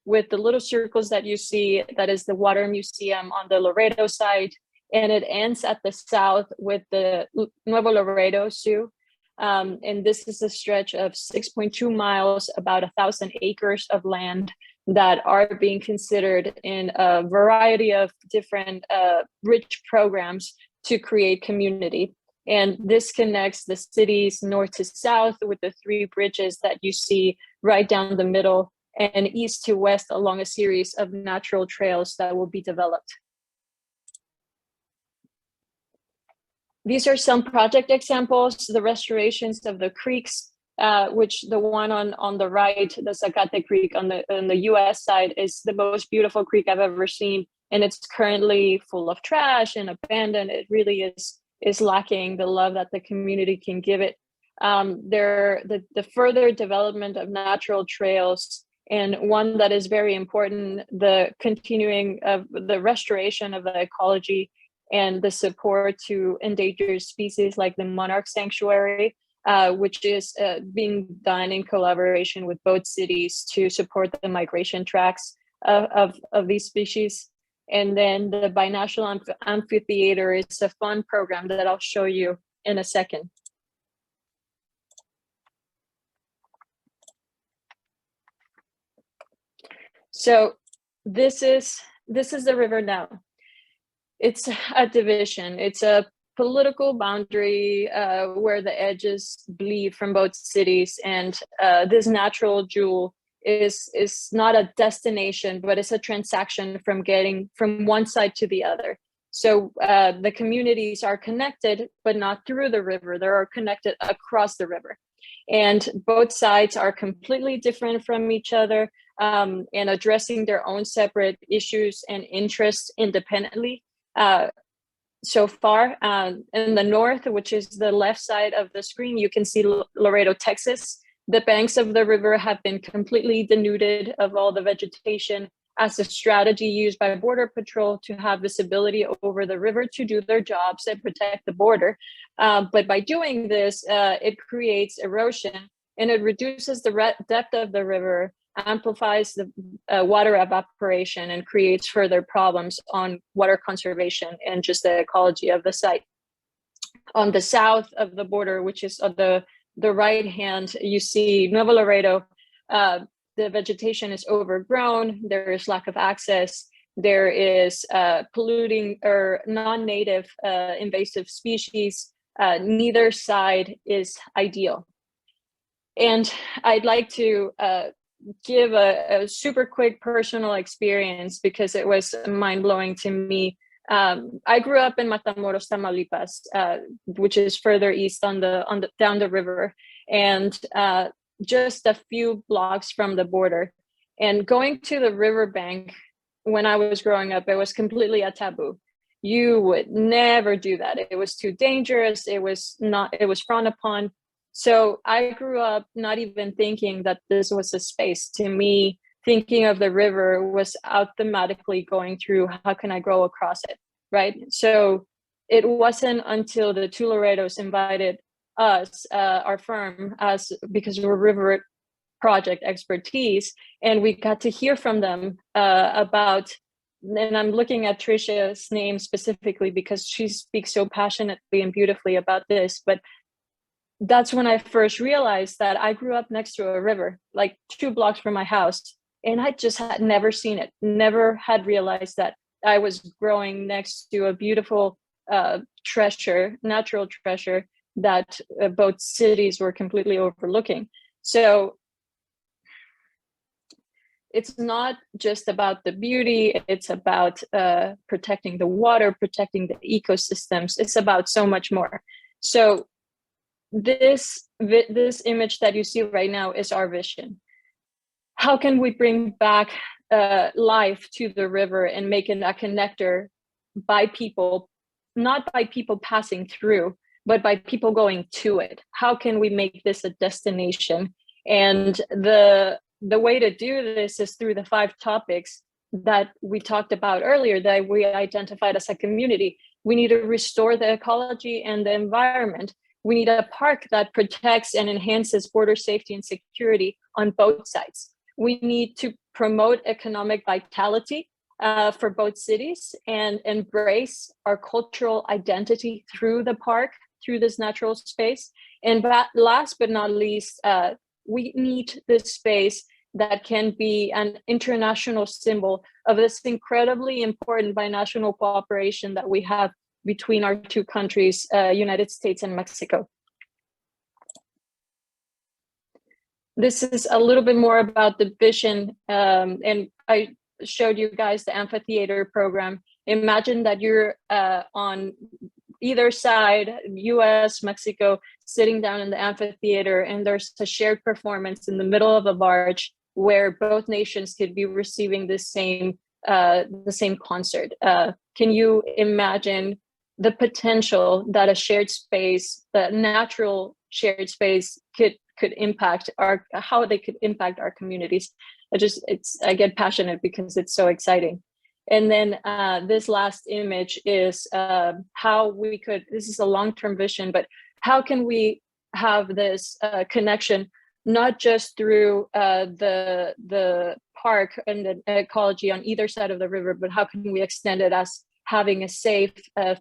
with the little circles that you see, that is the Water Museum on the Laredo side. And it ends at the south with the Nuevo Laredo Zoo. And this is a stretch of 6.2 miles, about 1,000 acres of land that are being considered in a variety of different rich programs to create community. And this connects the cities north to south with the 3 bridges that you see right down the middle, and east to west along a series of natural trails that will be developed. These are some project examples, the restorations of the creeks, which the one on the right, the Zacate Creek on the US side, is the most beautiful creek I've ever seen. And it's currently full of trash and abandoned. It really is lacking the love that the community can give it. The further development of natural trails, and one that is very important, the continuing of the restoration of the ecology and the support to endangered species like the monarch sanctuary, which is being done in collaboration with both cities to support the migration tracks of these species. And then the binational amphitheater is a fun program that I'll show you in a second. So this is the river now. It's a division. It's a political boundary where the edges bleed from both cities, and this natural jewel is not a destination, but it's a transaction from getting from one side to the other. So the communities are connected, but not through the river. They are connected across the river, and both sides are completely different from each other, and addressing their own separate issues and interests independently. So far, in the north, which is the left side of the screen, you can see Laredo, Texas. The banks of the river have been completely denuded of all the vegetation as a strategy used by Border Patrol to have visibility over the river to do their jobs and protect the border. But by doing this, it creates erosion, and it reduces the depth of the river, amplifies the water evaporation, and creates further problems on water conservation and just the ecology of the site. On the south of the border, which is on the right hand, you see Nuevo Laredo. The vegetation is overgrown, there is lack of access, there is polluting or non-native invasive species. Neither side is ideal. And I'd like to give a super quick personal experience because it was mind-blowing to me. I grew up in Matamoros, Tamaulipas, which is further east on the down the river, and just a few blocks from the border. And going to the riverbank when I was growing up, it was completely a taboo. You would never do that. It was too dangerous. It was frowned upon. So I grew up not even thinking that this was a space. To me, thinking of the river was automatically going through, how can I grow across it, right? So it wasn't until the two Laredos invited us, our firm, because we're river project expertise, and we got to hear from them about, and I'm looking at Tricia's name specifically because she speaks so passionately and beautifully about this, but that's when I first realized that I grew up next to a river, like 2 blocks from my house, and I just had never seen it, never had realized that I was growing next to a beautiful treasure, natural treasure that both cities were completely overlooking. So it's not just about the beauty, it's about protecting the water, protecting the ecosystems. It's about so much more. So this image that you see right now is our vision. How can we bring back life to the river and make it a connector by people, not by people passing through, but by people going to it? How can we make this a destination? And the way to do this is through the 5 topics that we talked about earlier that we identified as a community. We need to restore the ecology and the environment. We need a park that protects and enhances border safety and security on both sides. We need to promote economic vitality for both cities and embrace our cultural identity through the park, through this natural space. And last but not least, we need this space that can be an international symbol of this incredibly important binational cooperation that we have between our two countries, United States and Mexico. This is a little bit more about the vision, and I showed you guys the amphitheater program. Imagine that you're on either side, US, Mexico, sitting down in the amphitheater, and there's a shared performance in the middle of a barge where both nations could be receiving the same concert. Can you imagine the potential that a shared space, the natural shared space could impact how they could impact our communities? I get passionate because it's so exciting. And then this last image is how we could, this is a long-term vision, but how can we have this connection, not just through the park and the ecology on either side of the river, but how can we extend it as having a safe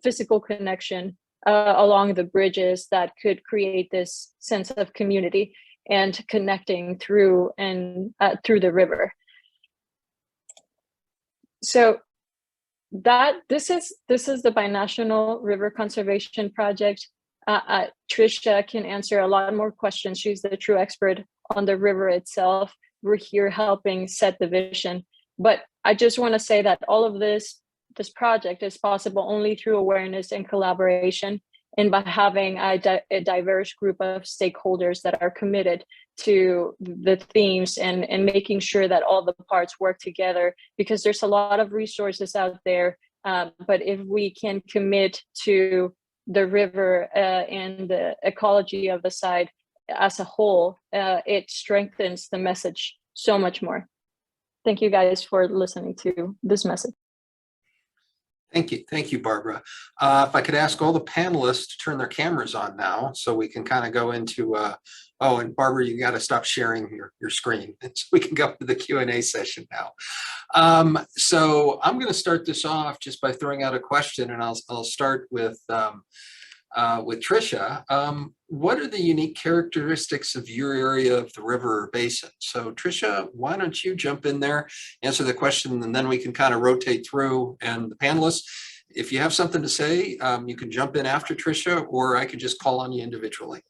physical connection along the bridges that could create this sense of community and connecting through the river. So this is the Binational River Conservation Project. Tricia can answer a lot more questions. She's the true expert on the river itself. We're here helping set the vision. But I just want to say that all of this project is possible only through awareness and collaboration, and by having a diverse group of stakeholders that are committed to the themes and making sure that all the parts work together, because there's a lot of resources out there. But if we can commit to the river and the ecology of the site as a whole, it strengthens the message so much more. Thank you guys for listening to this message. Thank you, Barbara. If I could ask all the panelists to turn their cameras on now, so we can kind of go into, oh, and Barbara, you got to stop sharing your screen, and so we can go to the Q&A session now. So I'm going to start this off just by throwing out a question, and I'll start with Tricia. What are the unique characteristics of your area of the river or basin? So Tricia, why don't you jump in there, answer the question, and then we can kind of rotate through. And the panelists, if you have something to say, you can jump in after Tricia, or I could just call on you individually.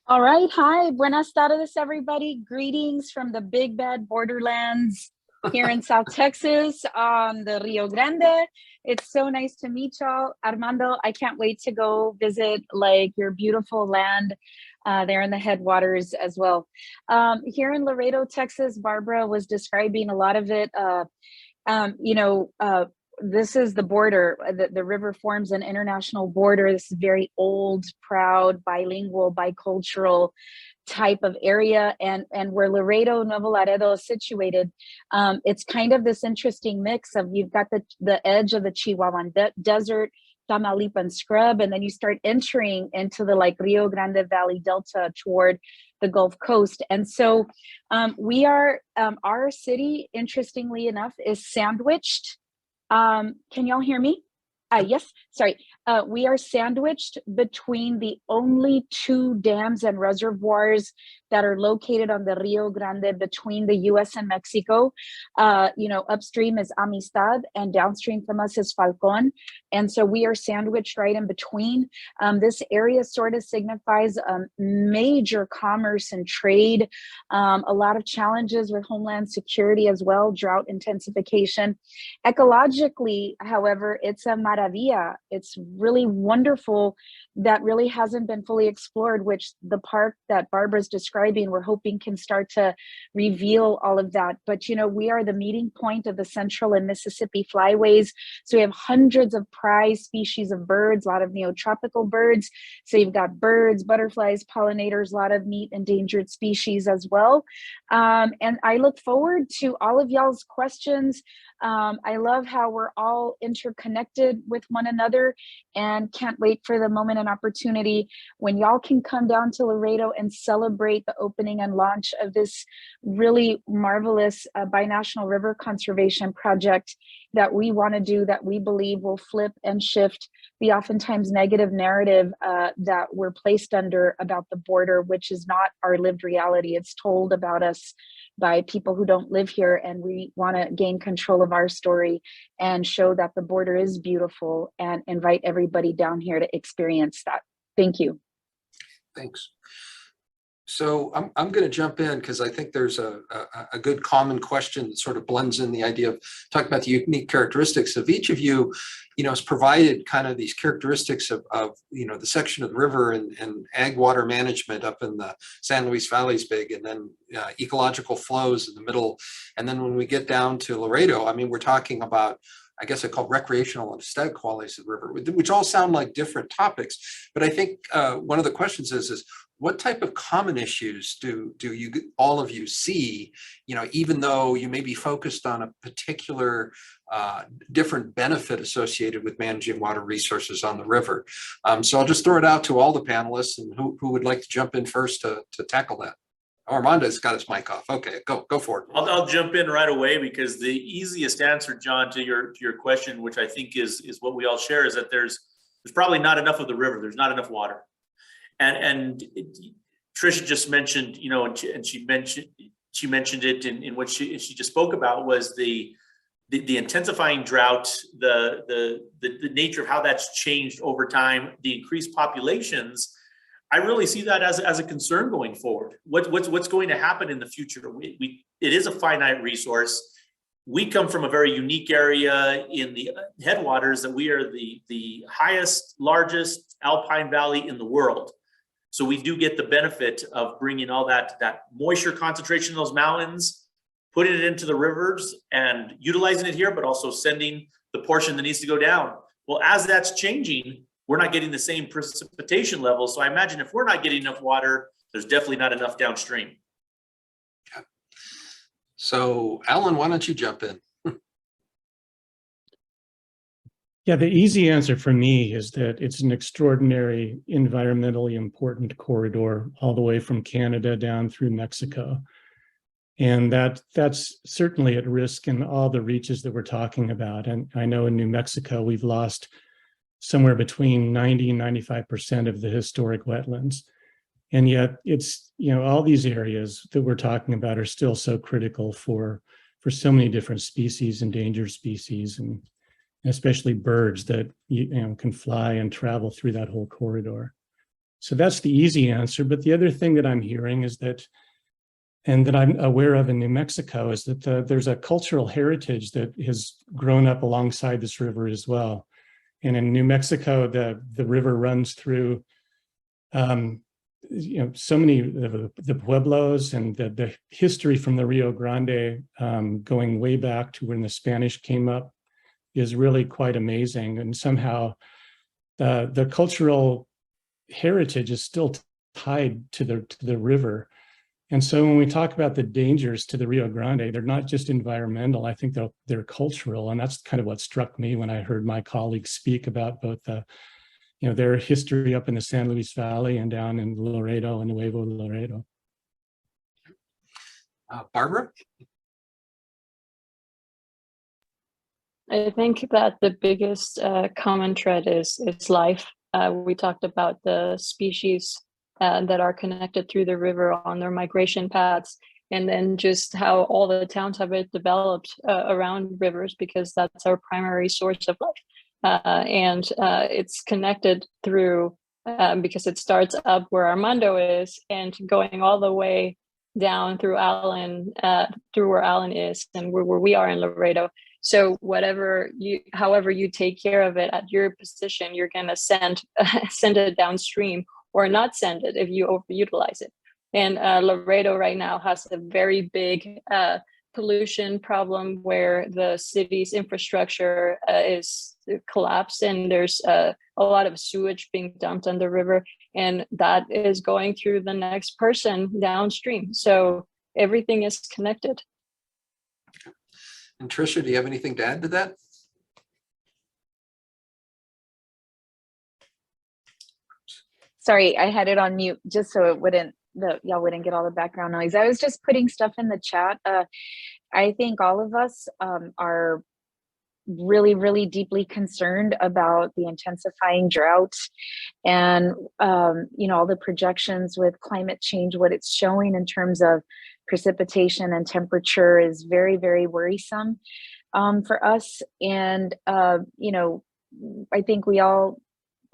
All right. Hi. Buenas tardes, everybody. Greetings from the big bad borderlands here in South Texas on the Rio Grande. It's so nice to meet y'all. Armando, I can't wait to go visit like your beautiful land there in the headwaters as well. Here in Laredo, Texas, Barbara was describing a lot of it. This is the border. The river forms an international border. This is very old, proud, bilingual, bicultural type of area, and where Laredo, Nuevo Laredo is situated, it's kind of this interesting mix of, you've got the edge of the Chihuahuan Desert, Tamaulipan scrub, and then you start entering into the like Rio Grande Valley Delta toward the Gulf Coast. And so we are, our city, interestingly enough, is sandwiched. Can y'all hear me? Yes, sorry. We are sandwiched between the only two dams and reservoirs that are located on the Rio Grande between the US and Mexico. Upstream is Amistad and downstream from us is Falcon. And so we are sandwiched right in between. This area sort of signifies major commerce and trade, a lot of challenges with homeland security as well, drought intensification. Ecologically, however, it's a maravilla. It's really wonderful that really hasn't been fully explored, which the park that Barbara's describing, we're hoping can start to reveal all of that. But, we are the meeting point of the Central and Mississippi flyways. So we have hundreds of prized species of birds, a lot of neotropical birds. So you've got birds, butterflies, pollinators, a lot of neat endangered species as well. And I look forward to all of y'all's questions. I love how we're all interconnected with one another, and can't wait for the moment and opportunity when y'all can come down to Laredo and celebrate the opening and launch of this really marvelous binational river conservation project that we want to do, that we believe will flip and shift the oftentimes negative narrative that we're placed under about the border, which is not our lived reality. It's told about us by people who don't live here, and we want to gain control of our story and show that the border is beautiful and invite everybody down here to experience that. Thank you. Thanks. So I'm going to jump in because I think there's a good common question that sort of blends in the idea of talking about the unique characteristics of each of you, has provided kind of these characteristics of the section of the river and ag water management up in the San Luis Valley is big, and then ecological flows in the middle. And then when we get down to Laredo, I mean, we're talking about, I guess I call recreational and aesthetic qualities of the river, which all sound like different topics. But I think one of the questions is what type of common issues do you all of you see, even though you may be focused on a particular different benefit associated with managing water resources on the river? So I'll just throw it out to all the panelists, and who would like to jump in first to tackle that? Armando's got his mic off. Okay, go for it. I'll jump in right away, because the easiest answer, John, to your question, which I think is what we all share, is that there's probably not enough of the river. There's not enough water. And Tricia just mentioned, and she mentioned it in what she just spoke about, was the intensifying drought, the nature of how that's changed over time, the increased populations. I really see that as a concern going forward. What's going to happen in the future? It is a finite resource. We come from a very unique area in the headwaters, that we are the highest, largest alpine valley in the world. So we do get the benefit of bringing all that moisture concentration in those mountains, putting it into the rivers and utilizing it here, but also sending the portion that needs to go down. Well, as that's changing, we're not getting the same precipitation levels. So I imagine if we're not getting enough water, there's definitely not enough downstream. Yeah. So Alan, why don't you jump in? Yeah, the easy answer for me is that it's an extraordinary environmentally important corridor all the way from Canada down through Mexico. And that's certainly at risk in all the reaches that we're talking about. And I know in New Mexico, we've lost somewhere between 90 and 95% of the historic wetlands. And yet it's, all these areas that we're talking about are still so critical for so many different species, endangered species, and especially birds that can fly and travel through that whole corridor. So that's the easy answer. But the other thing that I'm hearing is that, and that I'm aware of in New Mexico, is that there's a cultural heritage that has grown up alongside this river as well. And in New Mexico, the river runs through, so many of the pueblos, and the history from the Rio Grande, going way back to when the Spanish came up, is really quite amazing. And somehow the cultural heritage is still tied to the river. And so when we talk about the dangers to the Rio Grande, they're not just environmental. I think they're cultural. And that's kind of what struck me when I heard my colleagues speak about both their history up in the San Luis Valley and down in Laredo and Nuevo Laredo. Barbara? I think that the biggest common thread is life. We talked about the species that are connected through the river on their migration paths, and then just how all the towns have it developed around rivers, because that's our primary source of life. And it's connected through, because it starts up where Armando is and going all the way down through Allen, through where Allen is and where we are in Laredo. So however you take care of it at your position, you're going to send it downstream, or not send it if you overutilize it. And Laredo right now has a very big pollution problem, where the city's infrastructure is collapsed, and there's a lot of sewage being dumped on the river, and that is going through the next person downstream. So everything is connected. And Tricia, do you have anything to add to that? Sorry, I had it on mute just so it y'all wouldn't get all the background noise. I was just putting stuff in the chat. I think all of us are really, really deeply concerned about the intensifying drought and, all the projections with climate change. What it's showing in terms of precipitation and temperature is very, very worrisome for us. And, I think we all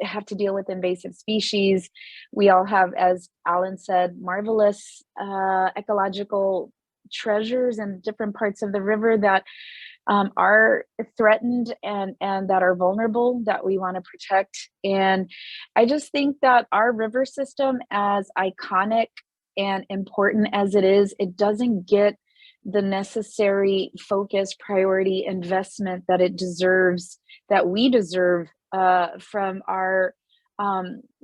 have to deal with invasive species. We all have, as Alan said, marvelous ecological treasures in different parts of the river that are threatened and that are vulnerable, that we want to protect. And I just think that our river system, as iconic and important as it is, it doesn't get the necessary focus, priority, investment that it deserves, that we deserve from our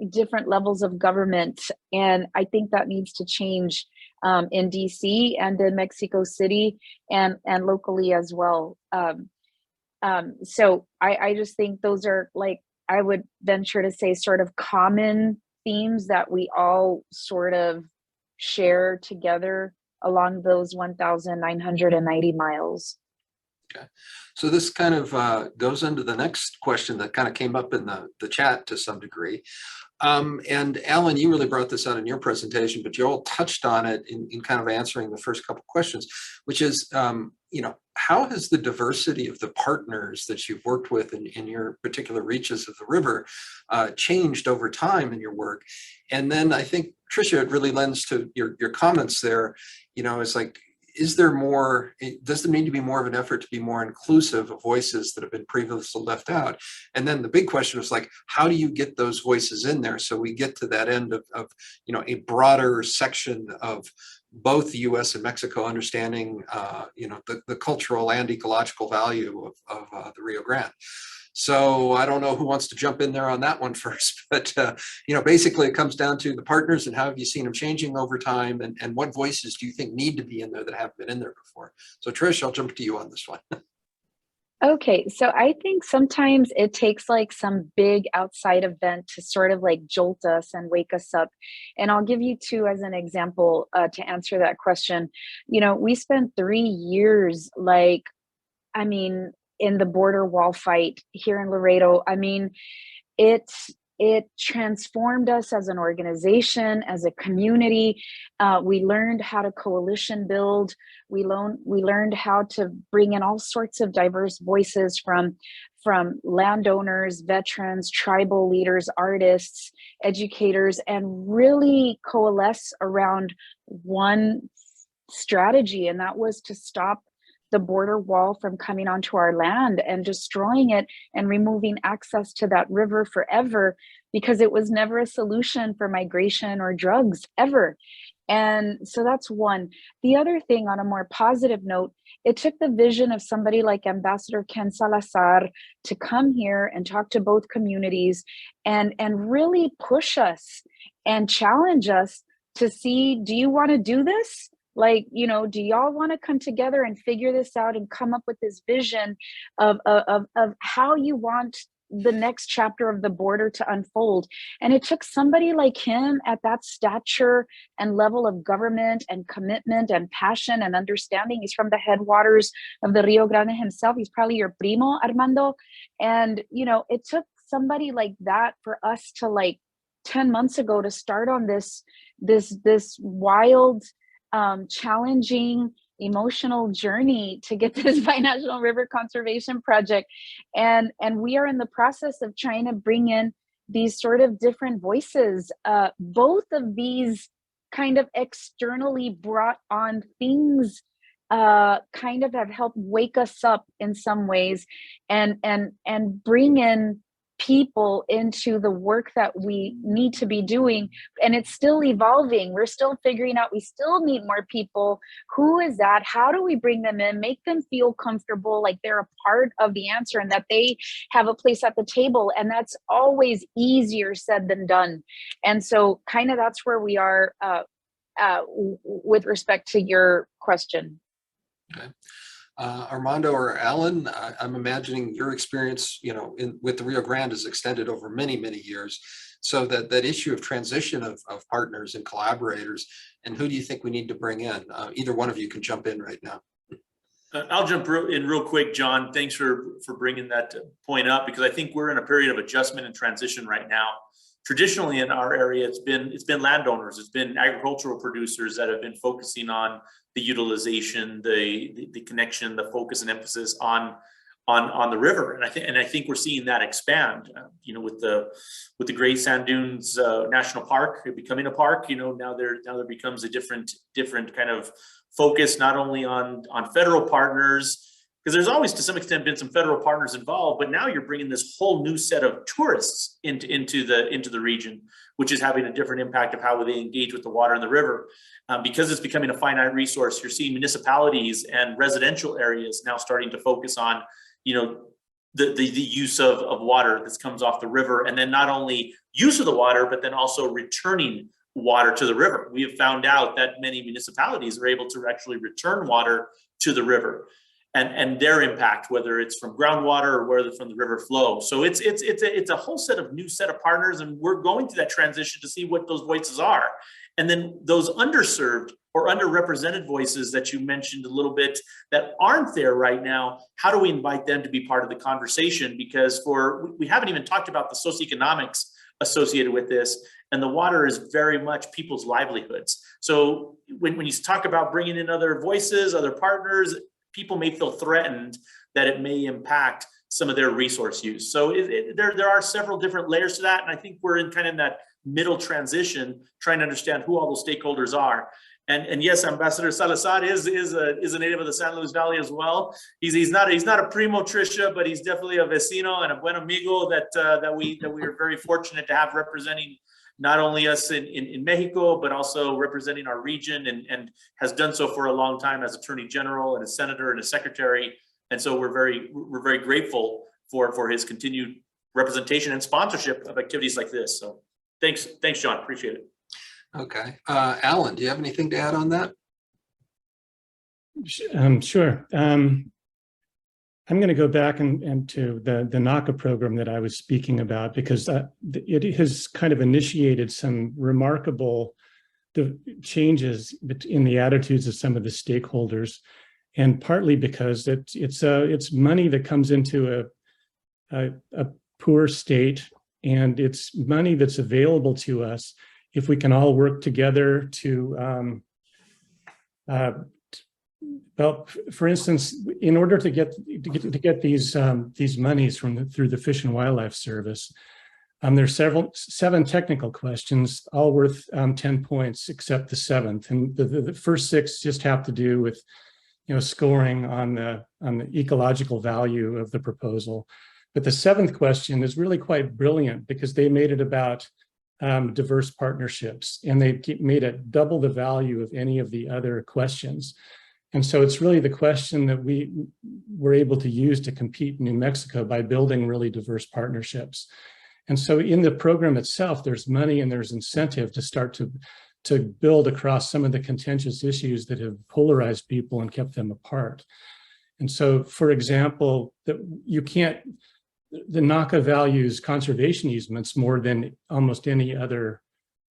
different levels of government. And I think that needs to change in DC and in Mexico City and locally as well. So I just think those are, like, I would venture to say, sort of common themes that we all sort of share together along those 1,990 miles. Okay. So this kind of goes into the next question that kind of came up in the chat to some degree. And Alan, you really brought this out in your presentation, but you all touched on it in kind of answering the first couple of questions, which is, how has the diversity of the partners that you've worked with in your particular reaches of the river changed over time in your work? And then I think, Tricia, it really lends to your comments there. It's like, is there more, does there need to be more of an effort to be more inclusive of voices that have been previously left out? And then the big question is, like, how do you get those voices in there so we get to that end of a broader section of both the US and Mexico understanding the cultural and ecological value of the Rio Grande? So I don't know who wants to jump in there on that one first, but basically it comes down to the partners and how have you seen them changing over time, and what voices do you think need to be in there that haven't been in there before? So Trish, I'll jump to you on this one. Okay, so I think sometimes it takes like some big outside event to sort of like jolt us and wake us up. And I'll give you two as an example to answer that question. We spent 3 years, in the border wall fight here in Laredo. It transformed us as an organization, as a community. We learned how to coalition build. We learned how to bring in all sorts of diverse voices from landowners, veterans, tribal leaders, artists, educators, and really coalesce around one strategy. And that was to stop the border wall from coming onto our land and destroying it and removing access to that river forever, because it was never a solution for migration or drugs ever. And so that's one. The other thing, on a more positive note, it took the vision of somebody like Ambassador Ken Salazar to come here and talk to both communities and really push us and challenge us to see, do you want to do this? Do y'all want to come together and figure this out and come up with this vision of how you want the next chapter of the border to unfold? And it took somebody like him at that stature and level of government and commitment and passion and understanding. He's from the headwaters of the Rio Grande himself. He's probably your primo, Armando. And, it took somebody like that for us to 10 months ago to start on this wild, challenging, emotional journey to get this binational river conservation project. And we are in the process of trying to bring in these sort of different voices. Both of these kind of externally brought on things kind of have helped wake us up in some ways and bring in people into the work that we need to be doing. And it's still evolving. We're still figuring out, we still need more people. Who is that? How do we bring them in, make them feel comfortable, like they're a part of the answer and that they have a place at the table? And that's always easier said than done. And so kind of that's where we are with respect to your question. Okay. Armando or Alan, I'm imagining your experience, with the Rio Grande is extended over many, many years. So that issue of transition of partners and collaborators, and who do you think we need to bring in? Either one of you can jump in right now. I'll jump in real quick, John. Thanks for bringing that point up, because I think we're in a period of adjustment and transition right now. Traditionally in our area, it's been landowners, it's been agricultural producers that have been focusing on the utilization, the connection, the focus and emphasis on the river, and I think we're seeing that expand. With the Great Sand Dunes National Park becoming a park, now there becomes a different kind of focus, not only on federal partners, because there's always to some extent been some federal partners involved, but now you're bringing this whole new set of tourists into the region, which is having a different impact of how they engage with the water in the river. Because it's becoming a finite resource, you're seeing municipalities and residential areas now starting to focus on, the use of water that comes off the river, and then not only use of the water, but then also returning water to the river. We have found out that many municipalities are able to actually return water to the river, and their impact, whether it's from groundwater or whether from the river flow. So it's a whole new set of partners, and we're going through that transition to see what those voices are. And then those underserved or underrepresented voices that you mentioned a little bit that aren't there right now, how do we invite them to be part of the conversation? Because we haven't even talked about the socioeconomics associated with this, and the water is very much people's livelihoods. So when you talk about bringing in other voices, other partners, people may feel threatened that it may impact some of their resource use. So there are several different layers to that, and I think we're in that middle transition, trying to understand who all those stakeholders are. And yes, Ambassador Salazar is a native of the San Luis Valley as well. He's not a primo, Tricia, but he's definitely a vecino and a buen amigo that we are very fortunate to have representing not only us in Mexico, but also representing our region, and has done so for a long time as Attorney General and a Senator and a Secretary. And so we're very grateful for his continued representation and sponsorship of activities like this. So thanks, John. Appreciate it. Okay. Alan, do you have anything to add on that? Sure. I'm going to go back and to the NACA program that I was speaking about, because it has kind of initiated some remarkable changes in the attitudes of some of the stakeholders, and partly because it's money that comes into a poor state, and it's money that's available to us if we can all work together to, well, for instance, in order to get these monies through the Fish and Wildlife Service, there's 7 technical questions, all worth 10 points, except the 7th, and the first 6 just have to do with, scoring on the ecological value of the proposal. But the 7th question is really quite brilliant, because they made it about diverse partnerships, and they made it double the value of any of the other questions. And so it's really the question that we were able to use to compete in New Mexico by building really diverse partnerships. And so in the program itself, there's money and there's incentive to start to build across some of the contentious issues that have polarized people and kept them apart. And so, for example, the NACA values conservation easements more than almost any other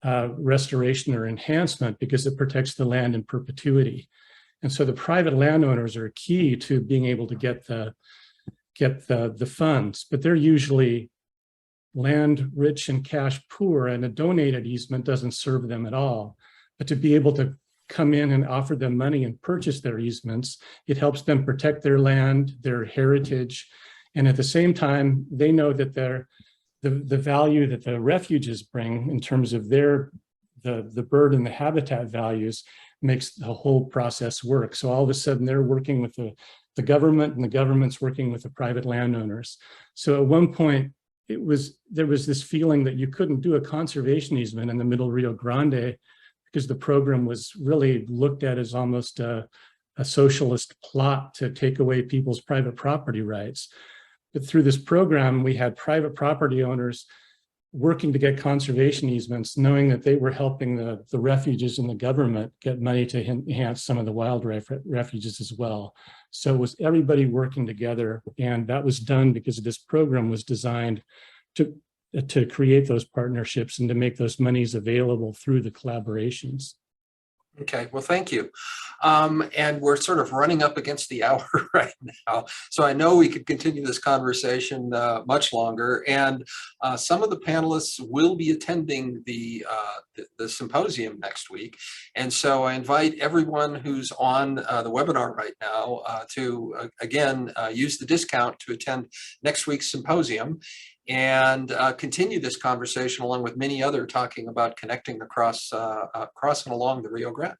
restoration or enhancement, because it protects the land in perpetuity. And so the private landowners are key to being able to get the funds, but they're usually land rich and cash poor, and a donated easement doesn't serve them at all. But to be able to come in and offer them money and purchase their easements, it helps them protect their land, their heritage, and at the same time, they know that the value that the refuges bring in terms of the bird and the habitat values makes the whole process work. So all of a sudden they're working with the government, and the government's working with the private landowners. So at one point there was this feeling that you couldn't do a conservation easement in the middle Rio Grande, because the program was really looked at as almost a socialist plot to take away people's private property rights. But through this program, we had private property owners working to get conservation easements, knowing that they were helping the refuges and the government get money to enhance some of the wildlife refuges as well. So it was everybody working together, and that was done because this program was designed to create those partnerships and to make those monies available through the collaborations. Okay, well, thank you. And we're sort of running up against the hour right now. So I know we could continue this conversation much longer. And some of the panelists will be attending the symposium next week. And so I invite everyone who's on the webinar right now to, again, use the discount to attend next week's symposium and continue this conversation along with many other talking about connecting across and along the Rio Grande.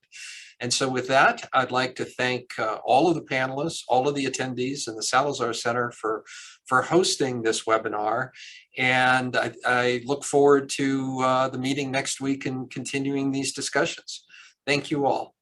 And so with that, I'd like to thank all of the panelists, all of the attendees and the Salazar Center for hosting this webinar. And I look forward to the meeting next week and continuing these discussions. Thank you all.